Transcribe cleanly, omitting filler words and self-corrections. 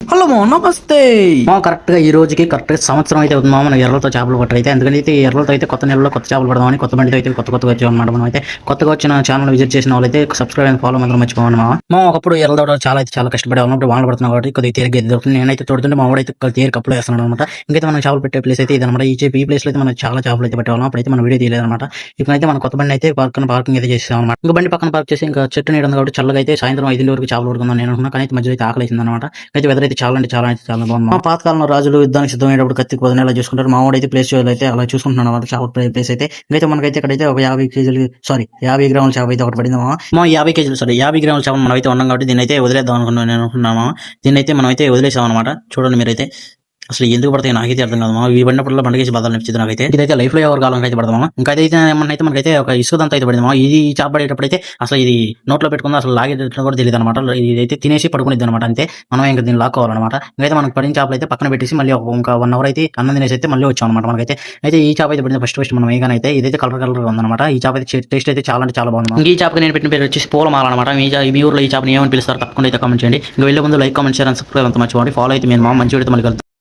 Hello మా నమస్తే. కరెక్ట్గా ఈ రోజుకి కరెక్ట్గా సంవత్సరం అయితే అవుతుంది మనం ఎర్రలతో చేపలు పట్టరు అయితే. ఎందుకంటే అయితే ఎర్రలతో అయితే కొత్త నెలలో కొత్త చేపలు పడదామని కొత్త బండితో అయితే కొత్తగా వచ్చాం అనమాట. మనం అయితే కొత్తగా వచ్చిన ఛానల్ విజిట్ చేసిన వాళ్ళైతే సబ్స్క్రైబ్ అండ్ ఫాలో మాత్రం మర్చిపోవాలి. మా ఒకప్పుడు ఎర్రల తోట చాలా కష్టపడే ఉన్నప్పుడు వానలు పడుతున్నాం కాబట్టి కొద్దిగా తేలిక దొరుకుతుంది. నేనైతే చూడుతుంటే మా వాడైతే తేరు కప్పులు వేస్తున్నాడు అనమాట. ఇంకైతే మనం చేపలు పెట్టే ప్లేస్ అయితే ఇదనమాట. ఈ ప్లేస్ లో అయితే మనం చాలా చేపలు అయితే పెట్టేవాళ్ళం. అప్పుడైతే మనం వీడియో తీయలేదన్నమాట. ఇప్పుడైతే మన కొత్త బండి అయితే పార్కింగ్ అయితే చేసాం అనమాట. ఇంకా బండి పక్కన పార్క్ చేసి ఇంకా చెట్టు నీడ ఉంది కాబట్టి చల్లగా అయితే సాయంత్రం 5 వరకు చేపలు పడుకుందాం నేను అనుకున్నా. కానీ అయితే మధ్యలో అయితే ఆకలి అనమాట. అయితే వెదర్ అయితే చాలా బాగుంది. మా పాతకాలంలో రాజులు యుద్ధానికి సిద్ధమైనప్పుడు కత్తికి వదిన ఎలా చూసుకుంటారు. మా వాడు అయితే ప్లేస్ అయితే అలా చూసుకుంటున్నాను అనమాట. చేపల ప్లేస్ అయితే ఇంకైతే మనకైతే ఇక్కడైతే ఒక 50 కేజీలు 50 గ్రాముల చేప అయితే ఒకటి పడింది. మా 50 కేజీలు 50 గ్రాముల చేప మనం అయితే ఉన్నాం కాబట్టి దీన్ని అయితే వదిలేద్దాం అనుకున్నాను. నేను అనుకున్నాము దీన్ని అయితే మనం అయితే వదిలేసాం అనమాట. చూడండి మీరైతే అసలు ఎందుకు పడతాయి నాకైతే అర్థం కాదు. ఈ బండినప్పుడు బండికేసి బదాలు నిప్పించింది నాకైతే. ఇదైతే లైఫ్ లో ఎవరు కాలం అయితే పడదామా. ఇంకా అయితే ఏమన్నా మనకైతే ఒక ఇసుదంతా అయితే పడింది. ఇది చేప పడేటప్పుడైతే అసలు ఇది నోట్లో పెట్టుకుందా అసలు లాగేటట్లు కూడా తెలియదు అనమాట. ఇదైతే తినేసి పడుకునేది అనమాట. అంతే మనం ఇంకా దీన్ని లాక్కోవాలన్నమాట. ఇంకైతే మనకు పడిన చేపలు అయితే పక్కన పెట్టేసి మళ్ళీ ఇంకా 1 అవర్ అయితే అన్నం తినేసి అయితే మళ్ళీ వచ్చాం అనమాట. మనకైతే అయితే ఈ చేప అయితే పడింది ఫస్ట్ మనం ఏగానైతే ఇదైతే కలర్ ఉందన్నమాట. ఈ చేప అయితే టేస్ట్ అయితే చాలా బాగుంది. ఈ చేపకి నేను పెట్టిన పేరు వచ్చేసి పూలమాల అనమాట. మీ ఊర్లో ఈ చేపని ఏమని పిలుస్తారు తప్పకుండా అయితే కామెంట్ చేయండి. ఇంకా వెళ్ళే ముందు like comment share and subscribe అంత మర్చిపోండి. ఫాలో అయితే మీరు మంచి వీడితో మళ్ళీ